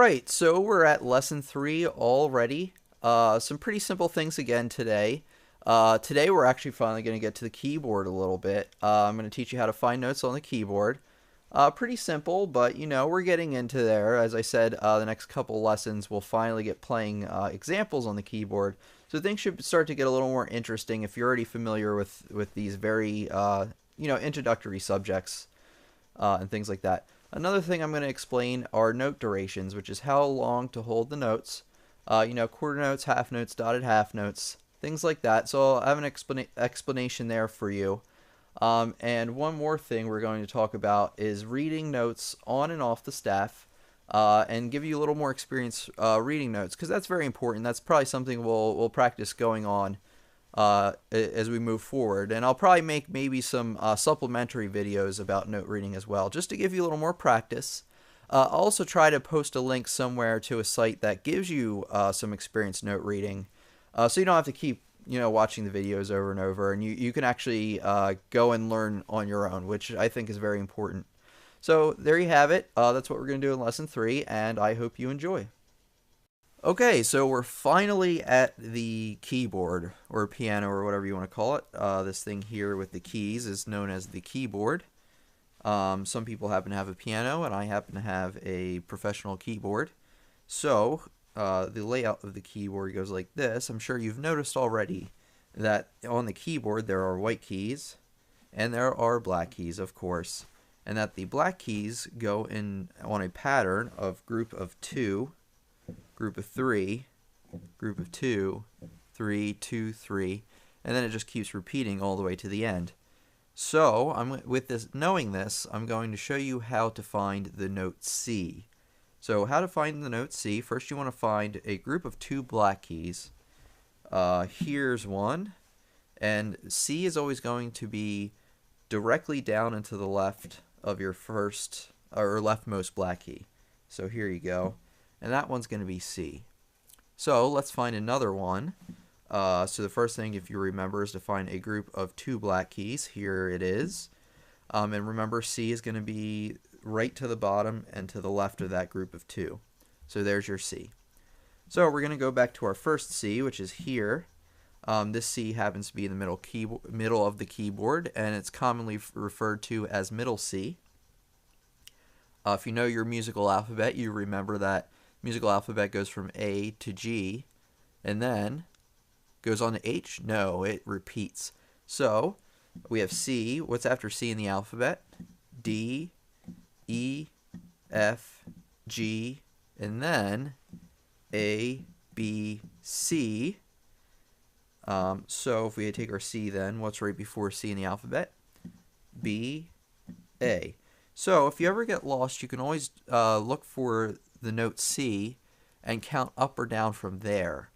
Alright, so we're at lesson 3 already. Some pretty simple things again today. Today we're actually finally going to get to the keyboard a little bit. I'm going to teach you how to find notes on the keyboard. Pretty simple, but we're getting into there. As I said, the next couple lessons we'll finally get playing examples on the keyboard. So things should start to get a little more interesting if you're already familiar with these very introductory subjects and things like that. Another thing I'm going to explain are note durations, which is how long to hold the notes. Quarter notes, half notes, dotted half notes, things like that. So I'll have an explanation there for you. And one more thing we're going to talk about is reading notes on and off the staff, and give you a little more experience reading notes, because that's very important. That's probably something we'll practice going on as we move forward. And I'll probably make maybe some supplementary videos about note reading as well, just to give you a little more practice. I'll also try to post a link somewhere to a site that gives you some experience note reading, so you don't have to keep watching the videos over and over, and you can actually go and learn on your own, which I think is very important. So there you have it. That's what we're going to do in lesson 3, and I hope you enjoy. Okay, so we're finally at the keyboard, or piano, or whatever you want to call it. This thing here with the keys is known as the keyboard. Some people happen to have a piano, and I happen to have a professional keyboard. So the layout of the keyboard goes like this. I'm sure you've noticed already that on the keyboard there are white keys, and there are black keys, of course, and that the black keys go in on a pattern of group of 2, group of 3, group of 2, 3, 2, 3, and then it just keeps repeating all the way to the end. So knowing this, I'm going to show you how to find the note C. So how to find the note C: first you want to find a group of 2 black keys. Here's one, and C is always going to be directly down and to the left of your first or leftmost black key. So here you go. And that one's going to be C. So let's find another one. So the first thing, if you remember, is to find a group of 2 black keys. Here it is. And remember, C is going to be right to the bottom and to the left of that group of 2. So there's your C. So we're going to go back to our first C, which is here. This C happens to be in the middle of the keyboard, and it's commonly referred to as middle C. If you know your musical alphabet, you remember that musical alphabet goes from A to G, and then goes on to H? No, it repeats. So we have C. What's after C in the alphabet? D, E, F, G, and then A, B, C. So if we take our C, then what's right before C in the alphabet? B, A. So if you ever get lost, you can always look for the note C and count up or down from there.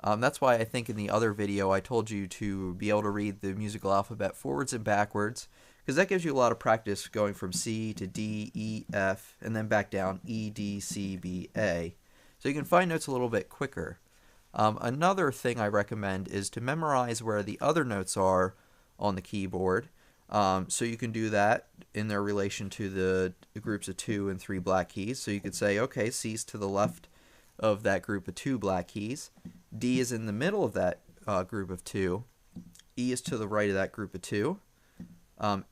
That's why I think in the other video I told you to be able to read the musical alphabet forwards and backwards, because that gives you a lot of practice going from C to D, E, F, and then back down E, D, C, B, A. So you can find notes a little bit quicker. Another thing I recommend is to memorize where the other notes are on the keyboard. So you can do that in their relation to the groups of 2 and 3 black keys. So you could say, okay, C's to the left of that group of 2 black keys. D is in the middle of that group of 2. E is to the right of that group of 2.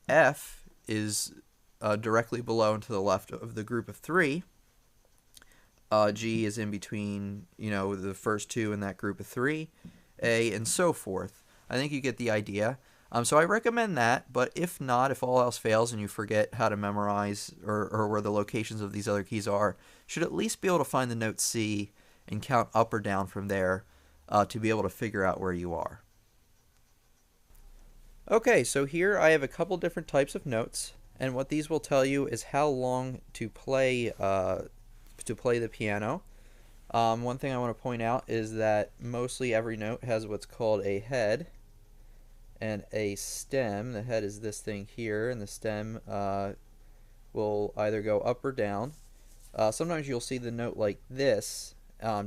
F is directly below and to the left of the group of 3. G is in between, the first 2 in that group of 3. A, and so forth. I think you get the idea. So I recommend that, but if not, if all else fails and you forget how to memorize or where the locations of these other keys are, you should at least be able to find the note C and count up or down from there to be able to figure out where you are. Okay, so here I have a couple different types of notes, and what these will tell you is how long to play the piano. One thing I want to point out is that mostly every note has what's called a head and a stem. The head is this thing here, and the stem will either go up or down. Sometimes you'll see the note like this,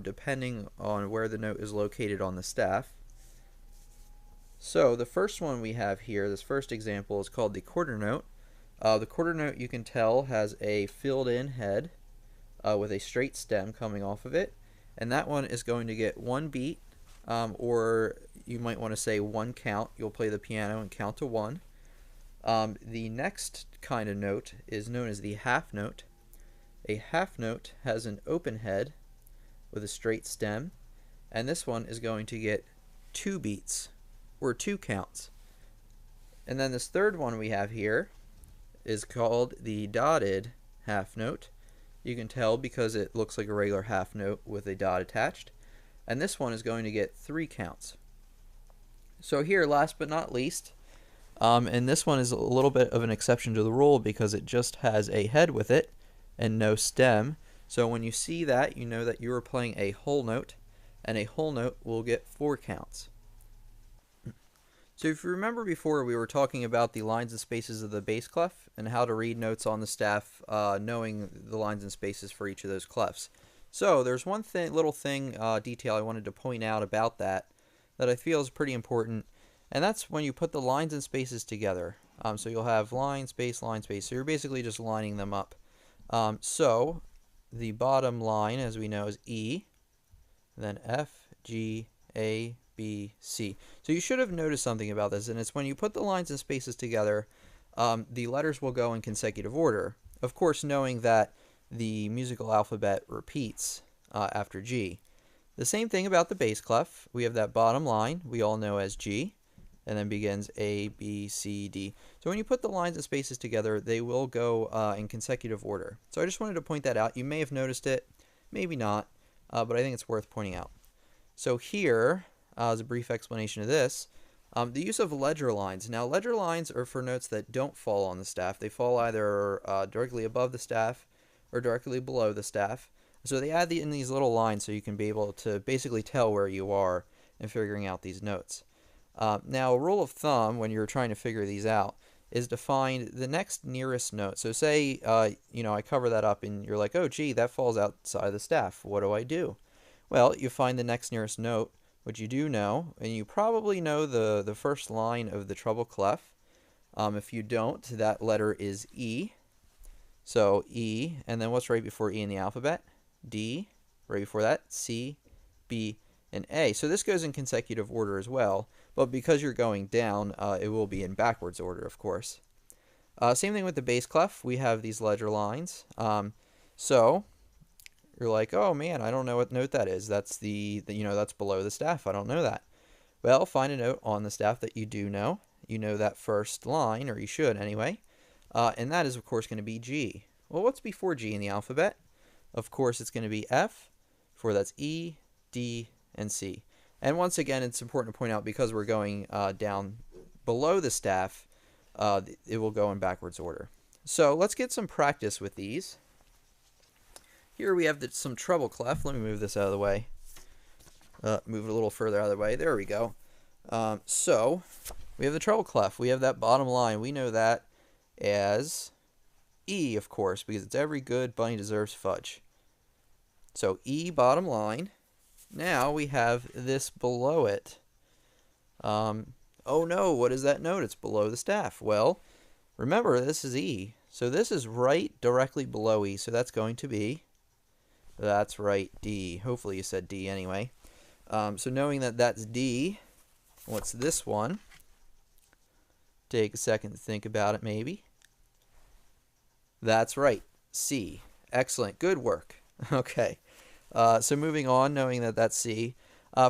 depending on where the note is located on the staff. So the first one we have here, this first example, is called the quarter note. The quarter note, you can tell, has a filled in head. with a straight stem coming off of it, and that one is going to get one beat, or you might want to say one count. You'll play the piano and count to one. The next kind of note is known as the half note. A half note has an open head with a straight stem, and this one is going to get two beats, or two counts. And then this third one we have here is called the dotted half note. You can tell because it looks like a regular half note with a dot attached. And this one is going to get three counts. So here, last but not least, and this one is a little bit of an exception to the rule because it just has a head with it and no stem. So when you see that, you know that you are playing a whole note, and a whole note will get four counts. So if you remember before, we were talking about the lines and spaces of the bass clef and how to read notes on the staff, knowing the lines and spaces for each of those clefs. So there's one little detail I wanted to point out about that I feel is pretty important, and that's when you put the lines and spaces together. So you'll have line, space, line, space. So you're basically just lining them up. So the bottom line, as we know, is E, then F, G, A, B, C. So you should have noticed something about this, and it's when you put the lines and spaces together, the letters will go in consecutive order. Of course, knowing that the musical alphabet repeats after G. The same thing about the bass clef. We have that bottom line we all know as G, and then begins A, B, C, D. So when you put the lines and spaces together, they will go in consecutive order. So I just wanted to point that out. You may have noticed it, maybe not, but I think it's worth pointing out. So here, as a brief explanation of this, the use of ledger lines. Now, ledger lines are for notes that don't fall on the staff. They fall either directly above the staff or directly below the staff. So they add in these little lines so you can be able to basically tell where you are in figuring out these notes. Now, a rule of thumb when you're trying to figure these out is to find the next nearest note. So say, I cover that up and you're like, oh, gee, that falls outside the staff. What do I do? Well, you find the next nearest note, which you do know, and you probably know the first line of the treble clef. If you don't, that letter is E. So E, and then what's right before E in the alphabet? D. Right before that, C, B, and A. So this goes in consecutive order as well, but because you're going down, it will be in backwards order, of course. Same thing with the bass clef. We have these ledger lines. So you're like, oh man, I don't know what note that is. That's that's below the staff. I don't know that. Well, find a note on the staff that you do know. You know that first line, or you should anyway. And that is, of course, going to be G. Well, what's before G in the alphabet? Of course, it's going to be F. Before that's E, D, and C. And once again, it's important to point out because we're going down below the staff, it will go in backwards order. So let's get some practice with these. Here we have some treble clef. Let me move this out of the way. Move it a little further out of the way. There we go. So we have the treble clef. We have that bottom line. We know that as E, of course, because it's every good bunny deserves fudge. So E, bottom line. Now we have this below it. Oh no, what is that note? It's below the staff. Well, remember, this is E. So this is right directly below E. So that's going to be, that's right, D. Hopefully you said D anyway. So knowing that that's D, what's this one? Take a second to think about it maybe. That's right, C. Excellent, good work. Okay. So moving on, knowing that that's C.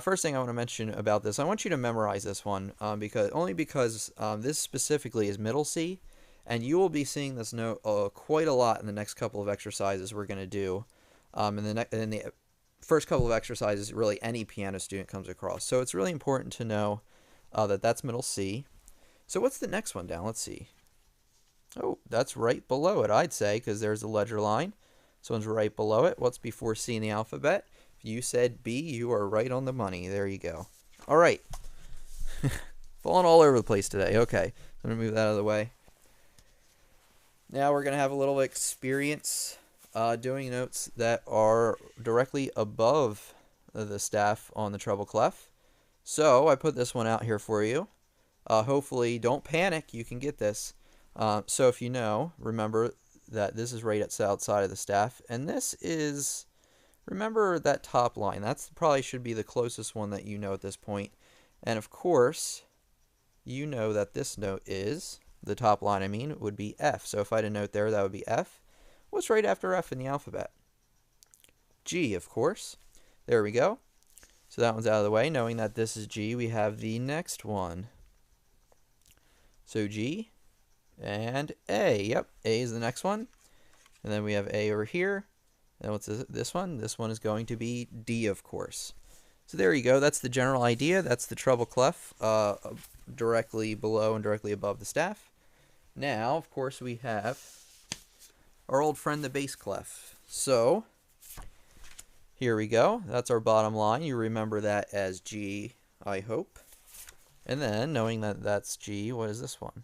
First thing I want to mention about this, I want you to memorize this one because this specifically is middle C, and you will be seeing this note quite a lot in the next couple of exercises we're going to do. In the first couple of exercises, really any piano student comes across. So it's really important to know that that's middle C. So what's the next one down? Let's see. Oh, that's right below it, I'd say, because there's the ledger line. This one's right below it. What's before C in the alphabet? If you said B, you are right on the money. There you go. All right. Falling all over the place today. Okay. I'm going to move that out of the way. Now we're going to have a little experience doing notes that are directly above the staff on the treble clef. So I put this one out here for you. Hopefully, don't panic. You can get this. So if you know, remember, that this is right outside of the staff, and this is, remember that top line, that's probably should be the closest one that you know at this point. And of course, you know that this note is, the top line I mean, would be F. So if I had a note there, that would be F. What's right after F in the alphabet? G, of course. There we go. So that one's out of the way. Knowing that this is G, we have the next one. So G and A. Yep, A is the next one. And then we have A over here. And what's this one? This one is going to be D, of course. So there you go. That's the general idea. That's the treble clef directly below and directly above the staff. Now, of course, we have our old friend, the bass clef. So here we go. That's our bottom line. You remember that as G, I hope. And then, knowing that that's G, what is this one?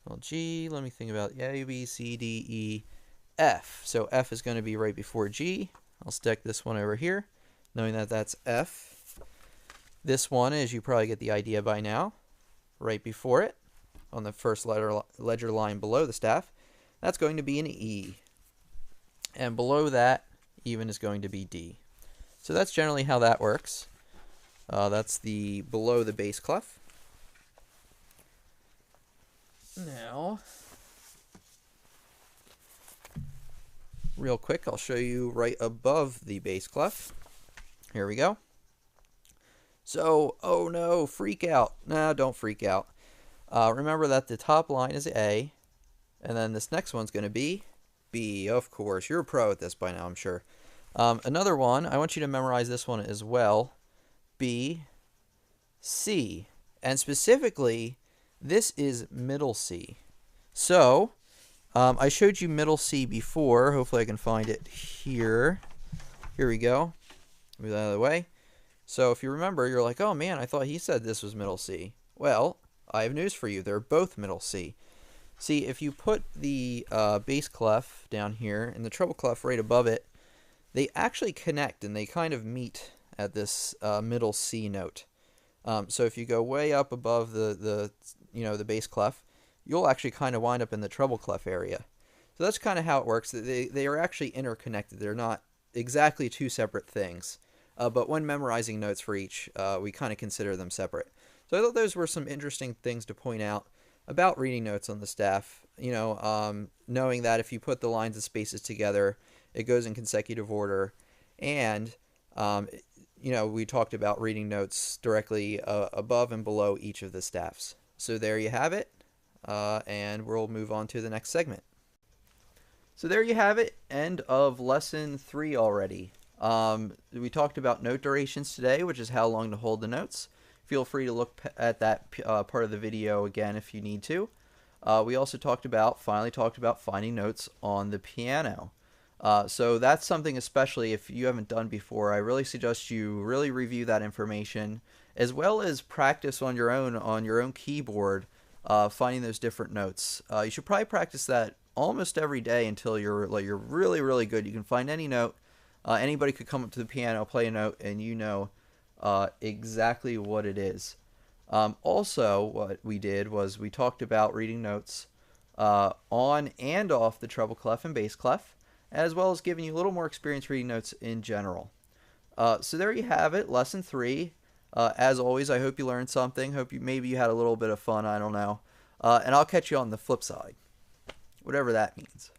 Well, G, let me think about it. A, B, C, D, E, F. So F is going to be right before G. I'll stick this one over here, knowing that that's F. This one, as you probably get the idea by now, right before it, on the first ledger line below the staff, that's going to be an E. And below that, even, is going to be D. So that's generally how that works. That's the below the bass clef. Now, real quick, I'll show you right above the bass clef. Here we go. So, oh no, freak out. No, don't freak out. Remember that the top line is A, and then this next one's going to be B, of course. You're a pro at this by now, I'm sure. Another one, I want you to memorize this one as well. B, C. And specifically, this is middle C. So, I showed you middle C before. Hopefully I can find it here. Here we go. Move that out of the way. So if you remember, you're like, oh man, I thought he said this was middle C. Well, I have news for you. They're both middle C. See, if you put the bass clef down here and the treble clef right above it, they actually connect and they kind of meet at this middle C note. So if you go way up above the bass clef, you'll actually kind of wind up in the treble clef area. So that's kind of how it works. They are actually interconnected. They're not exactly two separate things. But when memorizing notes for each, we kind of consider them separate. So I thought those were some interesting things to point out about reading notes on the staff. Knowing that if you put the lines and spaces together, it goes in consecutive order. And, we talked about reading notes directly above and below each of the staffs. So there you have it. And we'll move on to the next segment. So there you have it. End of lesson 3 already. We talked about note durations today, which is how long to hold the notes. Feel free to look at that part of the video again if you need to. We also finally talked about finding notes on the piano. So that's something, especially if you haven't done before, I really suggest you really review that information, as well as practice on your own keyboard, finding those different notes. You should probably practice that almost every day until you're really, really good. You can find any note. Anybody could come up to the piano, play a note, and you know exactly what it is. Also, what we did was we talked about reading notes on and off the treble clef and bass clef, as well as giving you a little more experience reading notes in general. So there you have it, lesson 3. As always, I hope you learned something. Maybe you had a little bit of fun, I don't know. And I'll catch you on the flip side, whatever that means.